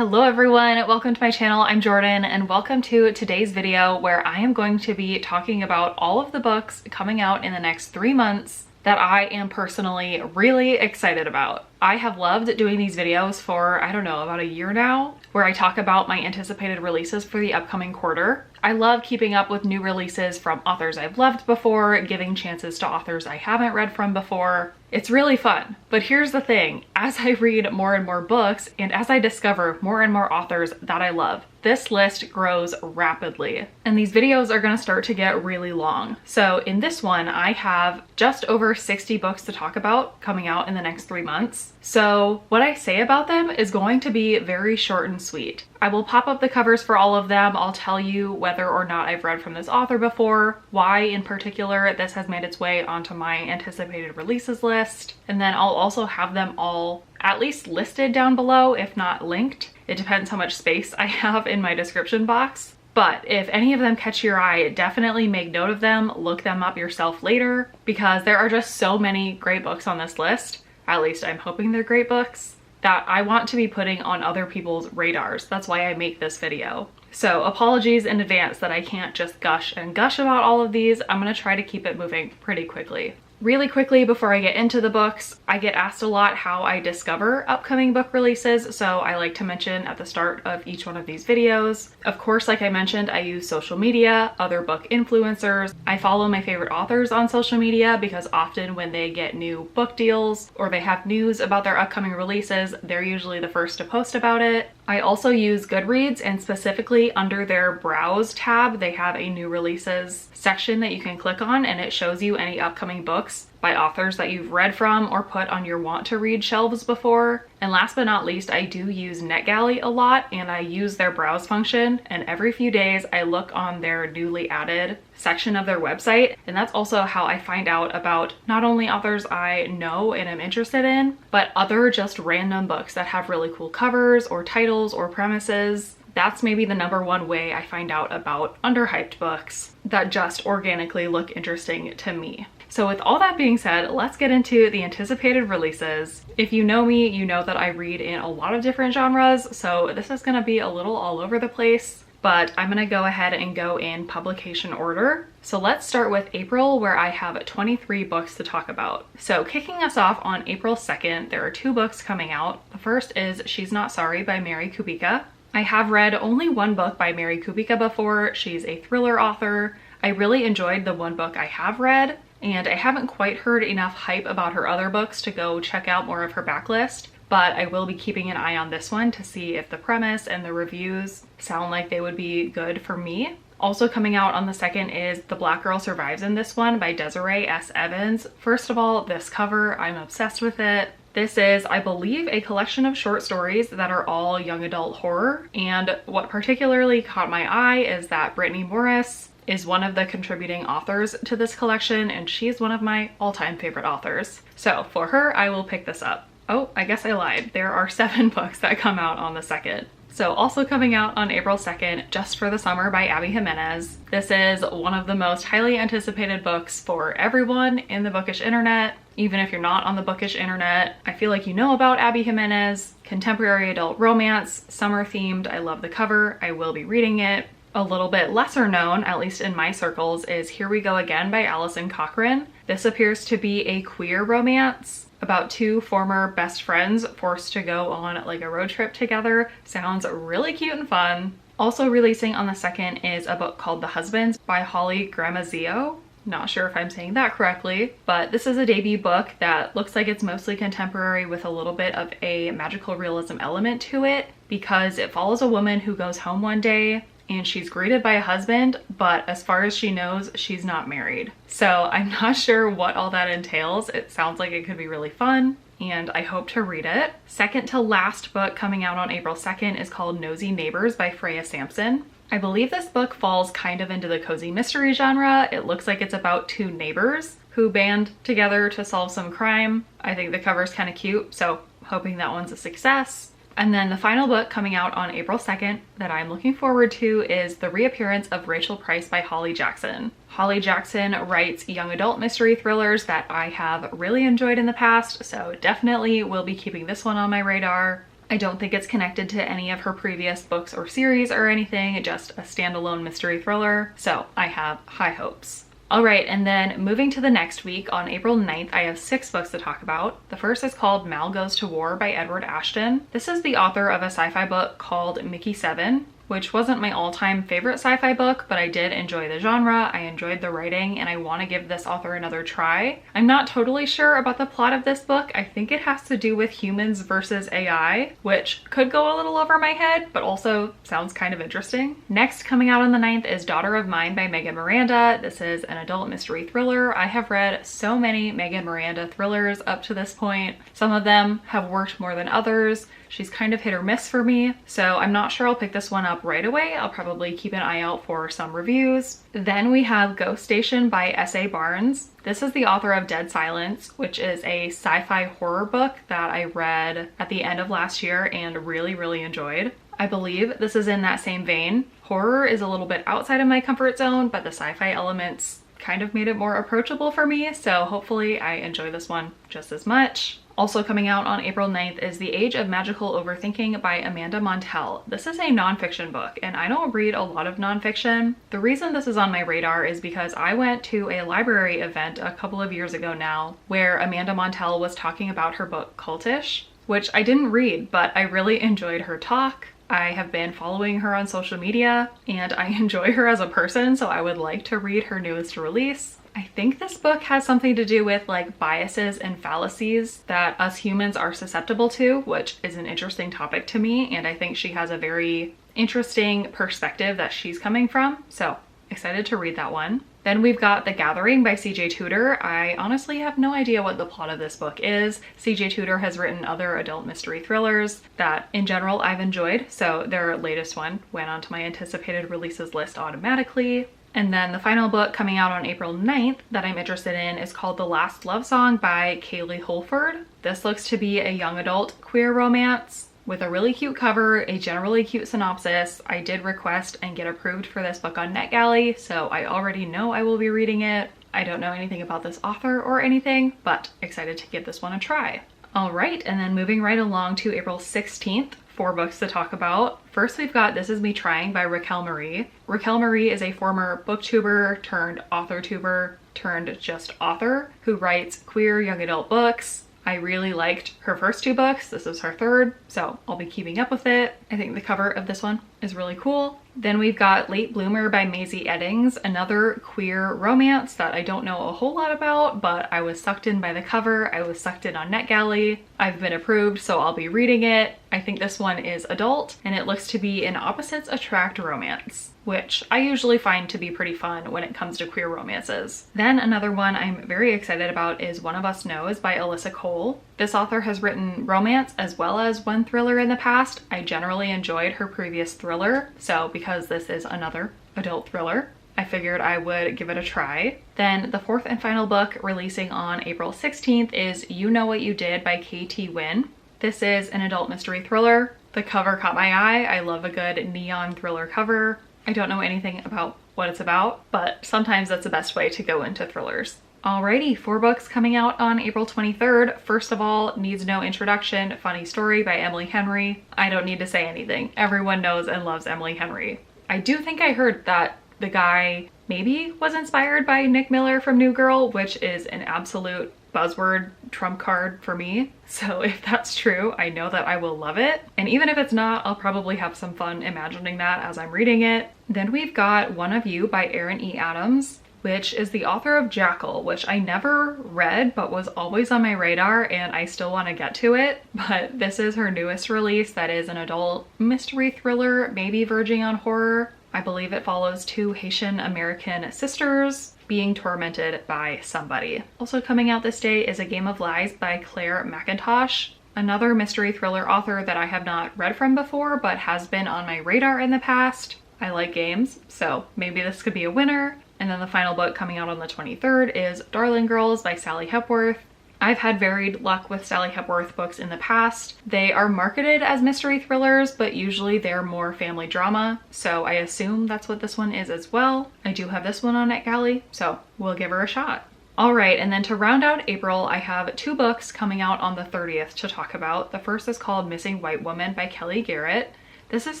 Hello everyone, welcome to my channel. I'm Jordyn and welcome to today's video where I am going to be talking about all of the books coming out in the next 3 months that I am personally really excited about. I have loved doing these videos for, I don't know, about a year now, where I talk about my anticipated releases for the upcoming quarter. I love keeping up with new releases from authors I've loved before, giving chances to authors I haven't read from before. It's really fun. But here's the thing, as I read more and more books and as I discover more and more authors that I love, this list grows rapidly. And these videos are gonna start to get really long. So in this one, I have just over 60 books to talk about coming out in the next 3 months. So what I say about them is going to be very short and sweet. I will pop up the covers for all of them. I'll tell you whether or not I've read from this author before, why in particular this has made its way onto my anticipated releases list, and then I'll also have them all at least listed down below, if not linked. It depends how much space I have in my description box. But if any of them catch your eye, definitely make note of them, look them up yourself later, because there are just so many great books on this list. At least I'm hoping they're great books, that I want to be putting on other people's radars. That's why I make this video. So apologies in advance that I can't just gush and gush about all of these. I'm gonna try to keep it moving pretty quickly. Really quickly before I get into the books, I get asked a lot how I discover upcoming book releases, so I like to mention at the start of each one of these videos. Of course, like I mentioned, I use social media, other book influencers. I follow my favorite authors on social media because often when they get new book deals or they have news about their upcoming releases, they're usually the first to post about it. I also use Goodreads, and specifically under their Browse tab, they have a new releases section that you can click on, and it shows you any upcoming books by authors that you've read from or put on your want to read shelves before. And last but not least, I do use NetGalley a lot, and I use their browse function, and every few days I look on their newly added section of their website, and that's also how I find out about not only authors I know and am interested in, but other just random books that have really cool covers or titles or premises. That's maybe the #1 way I find out about underhyped books that just organically look interesting to me. So with all that being said, let's get into the anticipated releases. If you know me, you know that I read in a lot of different genres, so this is gonna be a little all over the place, but I'm gonna go ahead and go in publication order. So let's start with April, where I have 23 books to talk about. So kicking us off on April 2nd, there are 2 books coming out. The first is She's Not Sorry by Mary Kubica. I have read only 1 book by Mary Kubica before. She's a thriller author. I really enjoyed the 1 book I have read, and I haven't quite heard enough hype about her other books to go check out more of her backlist, but I will be keeping an eye on this one to see if the premise and the reviews sound like they would be good for me. Also coming out on the 2nd is The Black Girl Survives in This One by Desiree S. Evans. First of all, this cover, I'm obsessed with it. This is, I believe, a collection of short stories that are all young adult horror, and what particularly caught my eye is that Brittany Morris is one of the contributing authors to this collection, and she's one of my all-time favorite authors. So for her, I will pick this up. Oh, I guess I lied. There are 7 books that come out on the 2nd. So also coming out on April 2nd, Just for the Summer by Abby Jimenez. This is one of the most highly anticipated books for everyone in the bookish internet. Even if you're not on the bookish internet, I feel like you know about Abby Jimenez. Contemporary adult romance, summer themed. I love the cover. I will be reading it. A little bit lesser known, at least in my circles, is Here We Go Again by Alison Cochrun. This appears to be a queer romance about 2 former best friends forced to go on like a road trip together. Sounds really cute and fun. Also releasing on the 2nd is a book called The Husbands by Holly Gramzio. Not sure if I'm saying that correctly, but this is a debut book that looks like it's mostly contemporary with a little bit of a magical realism element to it, because it follows a woman who goes home one day and she's greeted by a husband, but as far as she knows, she's not married. So I'm not sure what all that entails. It sounds like it could be really fun, and I hope to read it. Second to last book coming out on April 2nd is called Nosy Neighbors by Freya Sampson. I believe this book falls kind of into the cozy mystery genre. It looks like it's about 2 neighbors who band together to solve some crime. I think the cover's kind of cute, so hoping that one's a success. And then the final book coming out on April 2nd that I'm looking forward to is The Reappearance of Rachel Price by Holly Jackson. Holly Jackson writes young adult mystery thrillers that I have really enjoyed in the past, so definitely will be keeping this one on my radar. I don't think it's connected to any of her previous books or series or anything, just a standalone mystery thriller, so I have high hopes. All right, and then moving to the next week, on April 9th, I have 6 books to talk about. The first is called Mal Goes to War by Edward Ashton. This is the author of a sci-fi book called Mickey 7, which wasn't my all-time favorite sci-fi book, but I did enjoy the genre, I enjoyed the writing, and I want to give this author another try. I'm not totally sure about the plot of this book. I think it has to do with humans versus AI, which could go a little over my head, but also sounds kind of interesting. Next, coming out on the 9th is Daughter of Mine by Megan Miranda. This is an adult mystery thriller. I have read so many Megan Miranda thrillers up to this point. Some of them have worked more than others. She's kind of hit or miss for me, so I'm not sure I'll pick this one up right away. I'll probably keep an eye out for some reviews. Then we have Ghost Station by S.A. Barnes. This is the author of Dead Silence, which is a sci-fi horror book that I read at the end of last year and really enjoyed. I believe this is in that same vein. Horror is a little bit outside of my comfort zone, but the sci-fi elements kind of made it more approachable for me, so hopefully I enjoy this one just as much. Also coming out on April 9th is The Age of Magical Overthinking by Amanda Montell. This is a nonfiction book, and I don't read a lot of nonfiction. The reason this is on my radar is because I went to a library event a couple of years ago now where Amanda Montell was talking about her book Cultish, which I didn't read, but I really enjoyed her talk. I have been following her on social media and I enjoy her as a person, so I would like to read her newest release. I think this book has something to do with like biases and fallacies that us humans are susceptible to, which is an interesting topic to me, and I think she has a very interesting perspective that she's coming from, so excited to read that one. Then we've got The Gathering by CJ Tudor. I honestly have no idea what the plot of this book is. CJ Tudor has written other adult mystery thrillers that in general I've enjoyed, so their latest one went onto my anticipated releases list automatically. And then the final book coming out on April 9th that I'm interested in is called The Last Love Song by Kalie Holford. This looks to be a young adult queer romance with a really cute cover, a generally cute synopsis. I did request and get approved for this book on NetGalley, so I already know I will be reading it. I don't know anything about this author or anything, but excited to give this one a try. All right, and then moving right along to April 16th, 4 books to talk about. First, we've got This Is Me Trying by Racquel Marie. Racquel Marie is a former booktuber turned author tuber turned just author who writes queer young adult books. I really liked her first 2 books. This is her 3rd, so I'll be keeping up with it. I think the cover of this one is really cool. Then we've got Late Bloomer by Mazey Eddings, another queer romance that I don't know a whole lot about, but I was sucked in by the cover. I was sucked in on NetGalley. I've been approved, so I'll be reading it. I think this one is adult, and it looks to be an opposites attract romance, which I usually find to be pretty fun when it comes to queer romances. Then another one I'm very excited about is One of Us Knows by Alyssa Cole. This author has written romance as well as one thriller in the past. I generally enjoyed her previous thriller, so because this is another adult thriller, I figured I would give it a try. Then the 4th and final book releasing on April 16th is You Know What You Did by KT Nguyen. This is an adult mystery thriller. The cover caught my eye. I love a good neon thriller cover. I don't know anything about what it's about, but sometimes that's the best way to go into thrillers. Alrighty, 4 books coming out on April 23rd. First of all, needs no introduction, Funny Story by Emily Henry. I don't need to say anything. Everyone knows and loves Emily Henry. I do think I heard that the guy maybe was inspired by Nick Miller from New Girl, which is an absolute buzzword trump card for me. So if that's true, I know that I will love it. And even if it's not, I'll probably have some fun imagining that as I'm reading it. Then we've got One of You by Erin E Adams, which is the author of Jackal, which I never read but was always on my radar and I still want to get to it. But this is her newest release that is an adult mystery thriller, maybe verging on horror. I believe it follows 2 Haitian American sisters being tormented by somebody. Also coming out this day is A Game of Lies by Clare Mackintosh, another mystery thriller author that I have not read from before but has been on my radar in the past. I like games, so maybe this could be a winner. And then the final book coming out on the 23rd is Darling Girls by Sally Hepworth. I've had varied luck with Sally Hepworth books in the past. They are marketed as mystery thrillers, but usually they're more family drama, so I assume that's what this one is as well. I do have this one on NetGalley, so we'll give her a shot. All right, and then to round out April, I have 2 books coming out on the 30th to talk about. The first is called Missing White Woman by Kelly Garrett. This is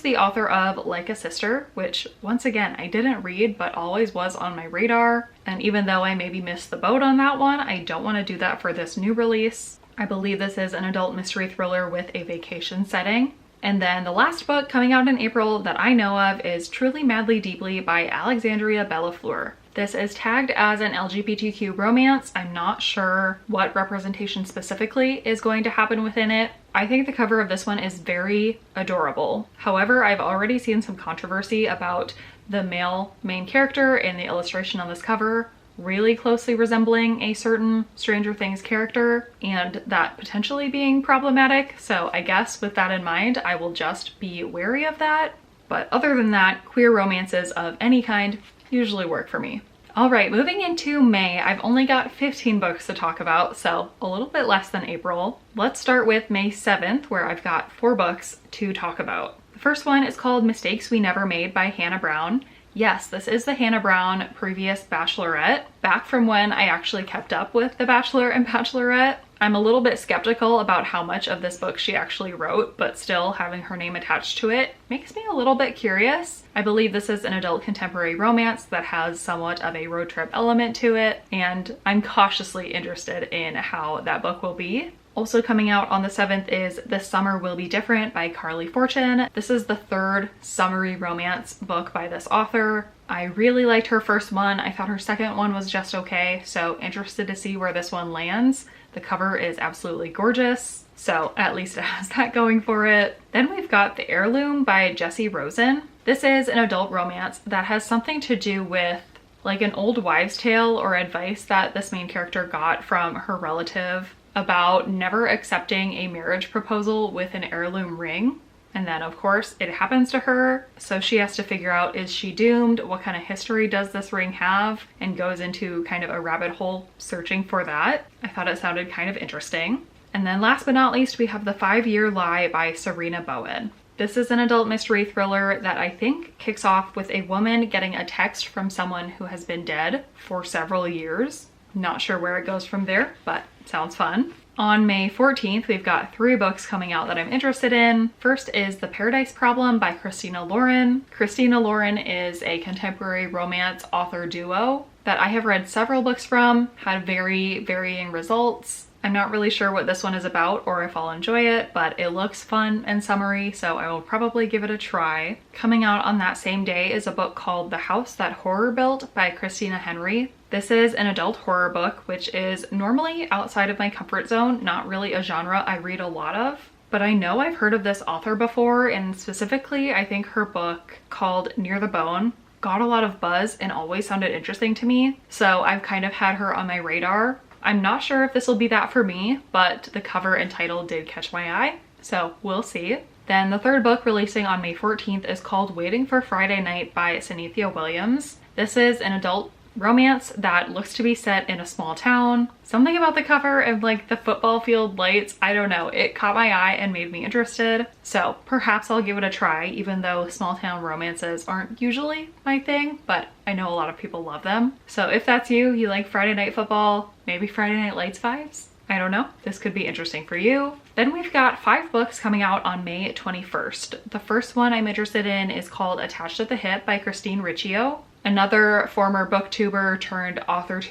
the author of Like a Sister, which once again, I didn't read, but always was on my radar. And even though I maybe missed the boat on that one, I don't want to do that for this new release. I believe this is an adult mystery thriller with a vacation setting. And then the last book coming out in April that I know of is Truly Madly Deeply by Alexandria Bellafleur. This is tagged as an LGBTQ romance. I'm not sure what representation specifically is going to happen within it. I think the cover of this one is very adorable. However, I've already seen some controversy about the male main character in the illustration on this cover really closely resembling a certain Stranger Things character, and that potentially being problematic. So I guess with that in mind, I will just be wary of that. But other than that, queer romances of any kind usually work for me. All right, moving into May, I've only got 15 books to talk about, so a little bit less than April. Let's start with May 7th, where I've got 4 books to talk about. The first one is called Mistakes We Never Made by Hannah Brown. Yes, this is the Hannah Brown previous Bachelorette, back from when I actually kept up with The Bachelor and Bachelorette. I'm a little bit skeptical about how much of this book she actually wrote, but still having her name attached to it makes me a little bit curious. I believe this is an adult contemporary romance that has somewhat of a road trip element to it, and I'm cautiously interested in how that book will be. Also coming out on the 7th is This Summer Will Be Different by Carly Fortune. This is the 3rd summery romance book by this author. I really liked her first one. I thought her second one was just okay, so interested to see where this one lands. The cover is absolutely gorgeous, so at least it has that going for it. Then we've got The Heirloom by Jessie Rosen. This is an adult romance that has something to do with like an old wives' tale or advice that this main character got from her relative about never accepting a marriage proposal with an heirloom ring. And then of course it happens to her, so she has to figure out, is she doomed? What kind of history does this ring have? And goes into kind of a rabbit hole searching for that. I thought it sounded kind of interesting. And then last but not least, we have The 5-Year Lie by Serena Bowen. This is an adult mystery thriller that I think kicks off with a woman getting a text from someone who has been dead for several years. Not sure where it goes from there, but sounds fun. On May 14th, we've got 3 books coming out that I'm interested in. First is The Paradise Problem by Christina Lauren. Christina Lauren is a contemporary romance author duo that I have read several books from, had very varying results. I'm not really sure what this one is about or if I'll enjoy it, but it looks fun and summery, so I will probably give it a try. Coming out on that same day is a book called The House That Horror Built by Christina Henry. This is an adult horror book, which is normally outside of my comfort zone, not really a genre I read a lot of. But I know I've heard of this author before, and specifically I think her book called Near the Bone got a lot of buzz and always sounded interesting to me. So I've kind of had her on my radar. I'm not sure if this will be that for me, but the cover and title did catch my eye, so we'll see. Then the 3rd book releasing on May 14th is called Waiting for Friday Night by Synethia Williams. This is an adult romance that looks to be set in a small town. Something about the cover and like the football field lights, I don't know, it caught my eye and made me interested. So perhaps I'll give it a try, even though small town romances aren't usually my thing, but I know a lot of people love them. So if that's you, you like Friday night football, maybe Friday Night Lights vibes, I don't know, this could be interesting for you. Then we've got 5 books coming out on May 21st. The first one I'm interested in is called Attached at the Hip by Christine Riccio. Another former booktuber turned author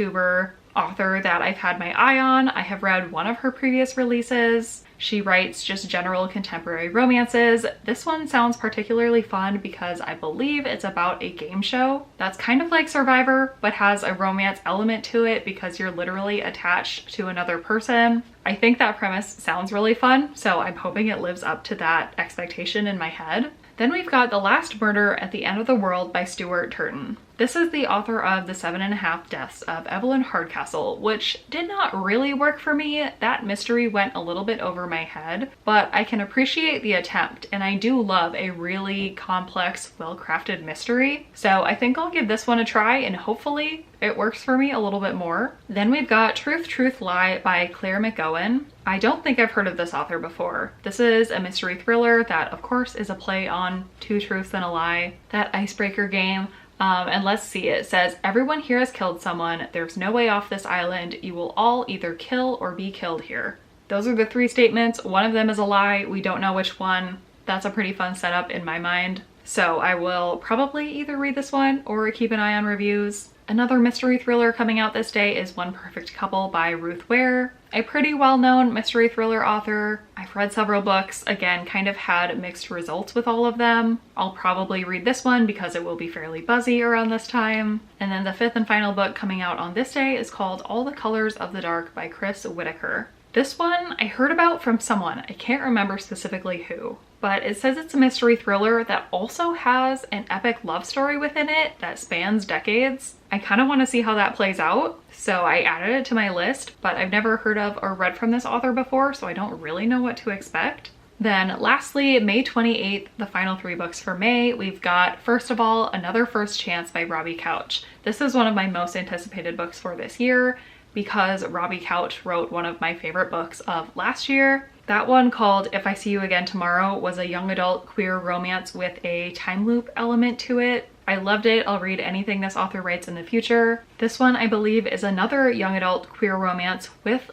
that I've had my eye on. I have read one of her previous releases. She writes just general contemporary romances. This one sounds particularly fun because I believe it's about a game show that's kind of like Survivor, but has a romance element to it because you're literally attached to another person. I think that premise sounds really fun, so I'm hoping it lives up to that expectation in my head. Then we've got The Last Murder at the End of the World by Stuart Turton. This is the author of The 7.5 Deaths of Evelyn Hardcastle, which did not really work for me. That mystery went a little bit over my head, but I can appreciate the attempt, and I do love a really complex, well-crafted mystery. So I think I'll give this one a try, and hopefully it works for me a little bit more. Then we've got Truth, Truth, Lie by Clare McGowan. I don't think I've heard of this author before. This is a mystery thriller that, of course, is a play on Two Truths and a Lie, that icebreaker game. And let's see, it says, everyone here has killed someone. There's no way off this island. You will all either kill or be killed here. Those are the 3 statements. One of them is a lie. We don't know which one. That's a pretty fun setup in my mind. So I will probably either read this one or keep an eye on reviews. Another mystery thriller coming out this day is One Perfect Couple by Ruth Ware, a pretty well-known mystery thriller author. I've read several books, again, kind of had mixed results with all of them. I'll probably read this one because it will be fairly buzzy around this time. And then the 5th and final book coming out on this day is called All the Colors of the Dark by Chris Whitaker. This one I heard about from someone, I can't remember specifically who, but it says it's a mystery thriller that also has an epic love story within it that spans decades. I kind of want to see how that plays out, so I added it to my list, but I've never heard of or read from this author before, so I don't really know what to expect. Then lastly, May 28th, the final 3 books for May, we've got, first of all, Another First Chance by Robbie Couch. This is one of my most anticipated books for this year, because Robbie Couch wrote one of my favorite books of last year. That one, called If I See You Again Tomorrow, was a young adult queer romance with a time loop element to it. I loved it. I'll read anything this author writes in the future. This one, I believe, is another young adult queer romance with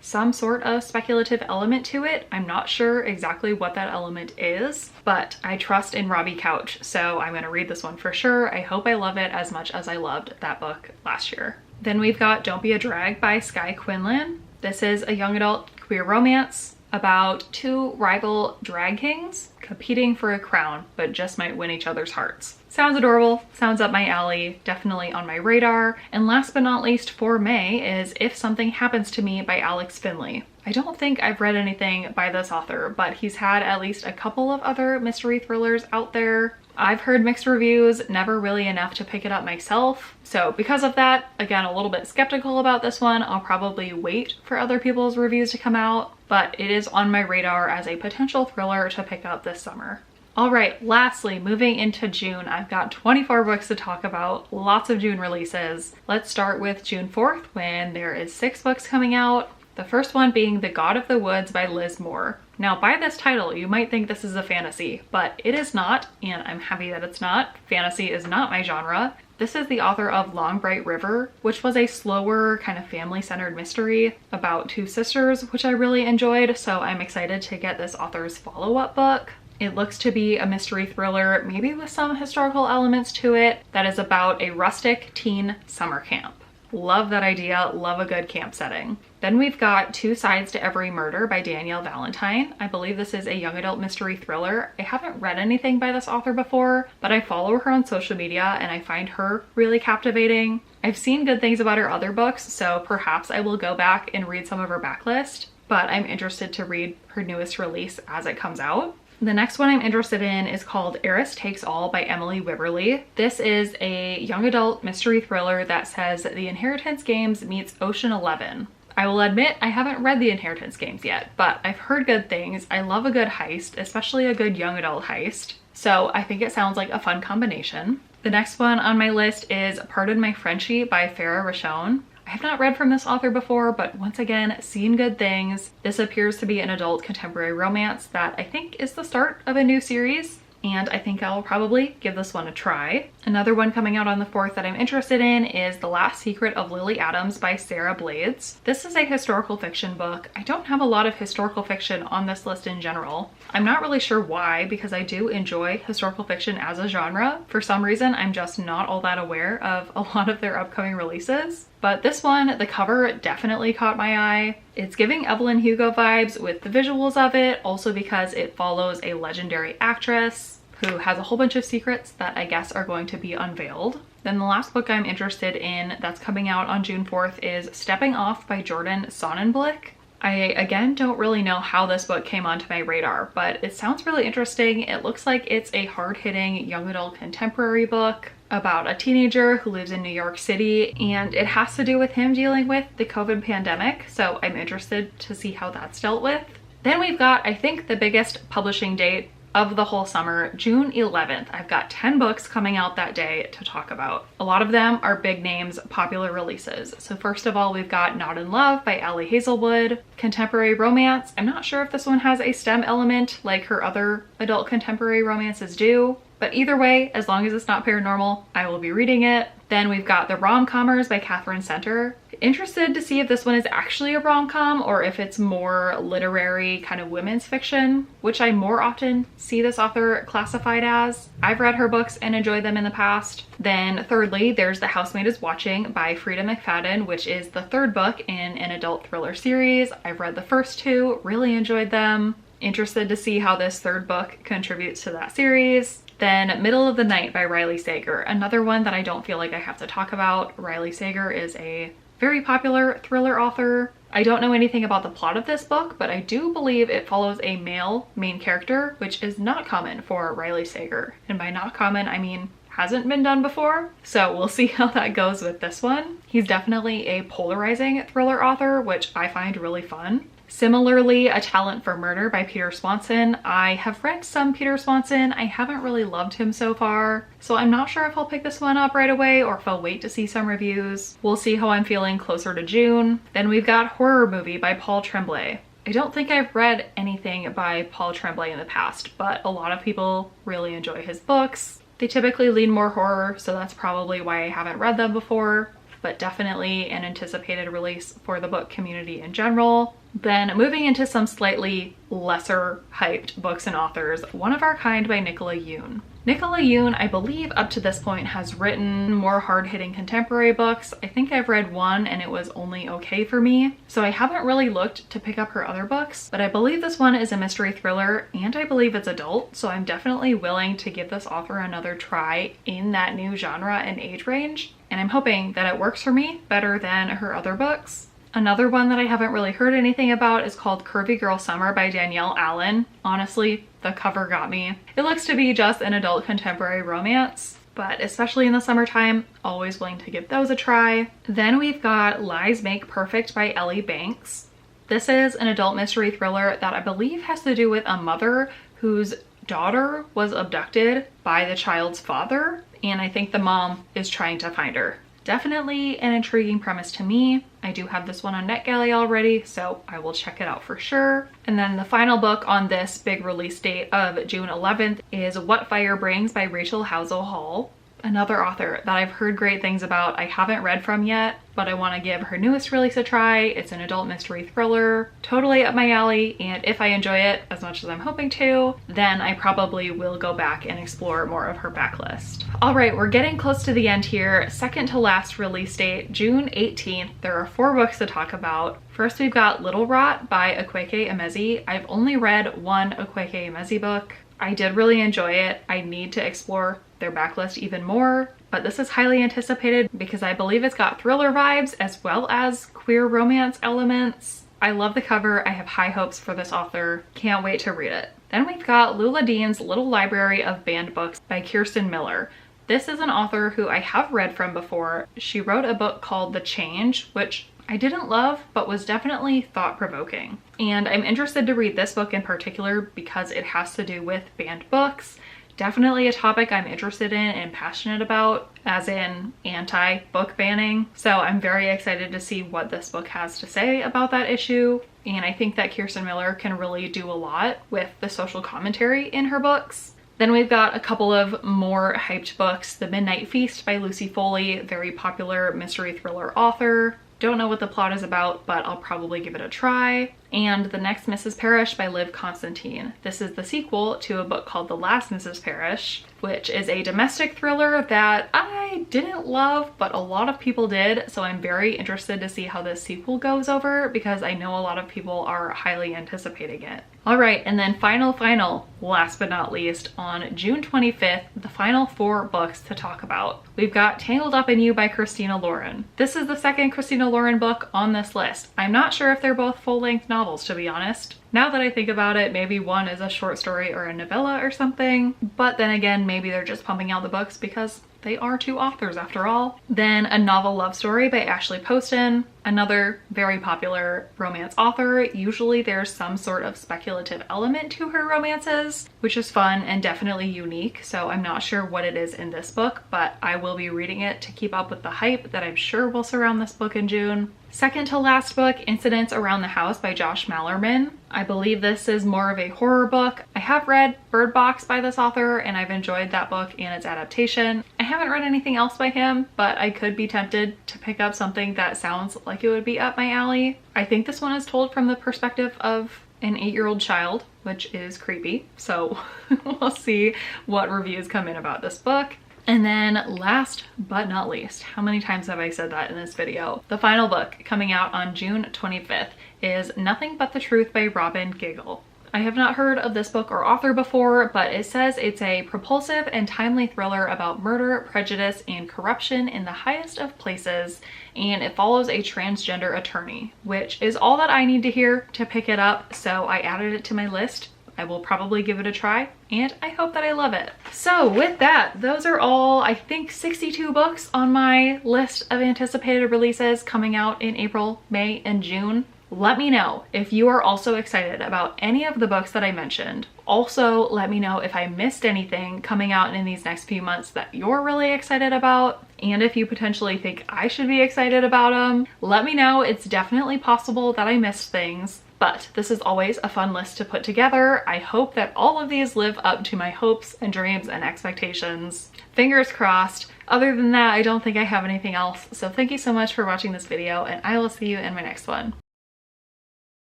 some sort of speculative element to it. I'm not sure exactly what that element is, but I trust in Robbie Couch, so I'm gonna read this one for sure. I hope I love it as much as I loved that book last year. Then we've got Don't Be a Drag by Skye Quinlan. This is a young adult queer romance about 2 rival drag kings competing for a crown, but just might win each other's hearts. Sounds adorable, sounds up my alley, definitely on my radar. And last but not least for May is If Something Happens to Me by Alex Finley. I don't think I've read anything by this author, but he's had at least a couple of other mystery thrillers out there. I've heard mixed reviews, never really enough to pick it up myself. So because of that, again, a little bit skeptical about this one. I'll probably wait for other people's reviews to come out, but it is on my radar as a potential thriller to pick up this summer. All right, lastly, moving into June, I've got 24 books to talk about, lots of June releases. Let's start with June 4th, when there is 6 books coming out. The first one being The God of the Woods by Liz Moore. Now, by this title, you might think this is a fantasy, but it is not, and I'm happy that it's not. Fantasy is not my genre. This is the author of Long Bright River, which was a slower, kind of family-centered mystery about 2 sisters, which I really enjoyed, so I'm excited to get this author's follow-up book. It looks to be a mystery thriller, maybe with some historical elements to it, that is about a rustic teen summer camp. Love that idea, love a good camp setting. Then we've got Two Sides to Every Murder by Danielle Valentine. I believe this is a young adult mystery thriller. I haven't read anything by this author before, but I follow her on social media and I find her really captivating. I've seen good things about her other books, so perhaps I will go back and read some of her backlist, but I'm interested to read her newest release as it comes out. The next one I'm interested in is called Eris Takes All by Emily Wibberley. This is a young adult mystery thriller that says The Inheritance Games meets Ocean 11. I will admit I haven't read The Inheritance Games yet, but I've heard good things. I love a good heist, especially a good young adult heist. So I think it sounds like a fun combination. The next one on my list is Pardon My Frenchie by Farah Rashon. I have not read from this author before, but once again, seen good things. This appears to be an adult contemporary romance that I think is the start of a new series, and I think I'll probably give this one a try. Another one coming out on the 4th that I'm interested in is The Last Secret of Lily Adams by Sarah Blades. This is a historical fiction book. I don't have a lot of historical fiction on this list in general. I'm not really sure why, because I do enjoy historical fiction as a genre. For some reason, I'm just not all that aware of a lot of their upcoming releases. But this one, the cover definitely caught my eye. It's giving Evelyn Hugo vibes with the visuals of it, also because it follows a legendary actress who has a whole bunch of secrets that I guess are going to be unveiled. Then the last book I'm interested in that's coming out on June 4th is Stepping Off by Jordyn Sonnenblick. I, again, don't really know how this book came onto my radar, but it sounds really interesting. It looks like it's a hard-hitting young adult contemporary book about a teenager who lives in New York City, and it has to do with him dealing with the COVID pandemic, so I'm interested to see how that's dealt with. Then we've got, I think, the biggest publishing date of the whole summer, June 11th. I've got 10 books coming out that day to talk about. A lot of them are big names, popular releases. So first of all, we've got Not in Love by Ali Hazelwood, contemporary romance. I'm not sure if this one has a STEM element like her other adult contemporary romances do, but either way, as long as it's not paranormal, I will be reading it. Then we've got The Rom-Commers by Catherine Center. Interested to see if this one is actually a rom-com or if it's more literary kind of women's fiction, which I more often see this author classified as. I've read her books and enjoyed them in the past. Then thirdly, there's The Housemaid is Watching by Freya McFadden, which is the third book in an adult thriller series. I've read the first two, really enjoyed them. Interested to see how this third book contributes to that series. Then Middle of the Night by Riley Sager, another one that I don't feel like I have to talk about. Riley Sager is a very popular thriller author. I don't know anything about the plot of this book, but I do believe it follows a male main character, which is not common for Riley Sager. And by not common, I mean hasn't been done before. So we'll see how that goes with this one. He's definitely a polarizing thriller author, which I find really fun. Similarly, A Talent for Murder by Peter Swanson. I have read some Peter Swanson. I haven't really loved him so far, so I'm not sure if I'll pick this one up right away or if I'll wait to see some reviews. We'll see how I'm feeling closer to June. Then we've got Horror Movie by Paul Tremblay. I don't think I've read anything by Paul Tremblay in the past, but a lot of people really enjoy his books. They typically lean more horror, so that's probably why I haven't read them before, but definitely an anticipated release for the book community in general. Then moving into some slightly lesser hyped books and authors, One of Our Kind by Nicola Yoon. Nicola Yoon, I believe up to this point, has written more hard-hitting contemporary books. I think I've read one and it was only okay for me, so I haven't really looked to pick up her other books, but I believe this one is a mystery thriller and I believe it's adult, so I'm definitely willing to give this author another try in that new genre and age range, and I'm hoping that it works for me better than her other books. Another one that I haven't really heard anything about is called Curvy Girl Summer by Danielle Allen. Honestly, the cover got me. It looks to be just an adult contemporary romance, but especially in the summertime, always willing to give those a try. Then we've got Lies Make Perfect by Ellie Banks. This is an adult mystery thriller that I believe has to do with a mother whose daughter was abducted by the child's father, and I think the mom is trying to find her. Definitely an intriguing premise to me. I do have this one on NetGalley already, so I will check it out for sure. And then the final book on this big release date of June 11th is What Fire Brings by Rachel Housel Hall. Another author that I've heard great things about. I haven't read from yet, but I want to give her newest release a try. It's an adult mystery thriller, totally up my alley, and if I enjoy it as much as I'm hoping to, then I probably will go back and explore more of her backlist. All right, we're getting close to the end here. Second to last release date, June 18th. There are 4 books to talk about. First, we've got Little Rot by Akwaeke Emezi. I've only read one Akwaeke Emezi book. I did really enjoy it. I need to explore their backlist even more, but this is highly anticipated because I believe it's got thriller vibes as well as queer romance elements. I love the cover. I have high hopes for this author. Can't wait to read it. Then we've got Lula Dean's Little Library of Banned Books by Kirsten Miller. This is an author who I have read from before. She wrote a book called The Change, which I didn't love, but was definitely thought-provoking. And I'm interested to read this book in particular because it has to do with banned books. Definitely a topic I'm interested in and passionate about, as in anti-book banning. So I'm very excited to see what this book has to say about that issue. And I think that Kirsten Miller can really do a lot with the social commentary in her books. Then we've got a couple of more hyped books. The Midnight Feast by Lucy Foley, very popular mystery thriller author. Don't know what the plot is about, but I'll probably give it a try. And The Next Mrs. Parrish by Liv Constantine. This is the sequel to a book called The Last Mrs. Parrish, which is a domestic thriller that I didn't love, but a lot of people did. So I'm very interested to see how this sequel goes over because I know a lot of people are highly anticipating it. All right, and then final, last but not least, on June 25th, the final 4 books to talk about. We've got Tangled Up in You by Christina Lauren. This is the second Christina Lauren book on this list. I'm not sure if they're both full-length novels, to be honest. Now that I think about it, maybe one is a short story or a novella or something, but then again, maybe they're just pumping out the books because they are 2 authors after all. Then A Novel Love Story by Ashley Poston. another very popular romance author. Usually there's some sort of speculative element to her romances, which is fun and definitely unique. So I'm not sure what it is in this book, but I will be reading it to keep up with the hype that I'm sure will surround this book in June. Second to last book, Incidents Around the House by Josh Malerman. I believe this is more of a horror book. I have read Bird Box by this author and I've enjoyed that book and its adaptation. I haven't read anything else by him, but I could be tempted to pick up something that sounds like it would be up my alley. I think this one is told from the perspective of an 8-year-old child, which is creepy. So we'll see what reviews come in about this book. And then last but not least, how many times have I said that in this video? The final book coming out on June 25th is Nothing But the Truth by Robin Giggle. I have not heard of this book or author before, but it says it's a propulsive and timely thriller about murder, prejudice, and corruption in the highest of places, and it follows a transgender attorney, which is all that I need to hear to pick it up, so I added it to my list. I will probably give it a try, and I hope that I love it. So with that, those are all, I think, 62 books on my list of anticipated releases coming out in April, May, and June. Let me know if you are also excited about any of the books that I mentioned. Also, let me know if I missed anything coming out in these next few months that you're really excited about, and if you potentially think I should be excited about them. Let me know. It's definitely possible that I missed things. But this is always a fun list to put together. I hope that all of these live up to my hopes and dreams and expectations. Fingers crossed. Other than that, I don't think I have anything else. So thank you so much for watching this video, and I will see you in my next one.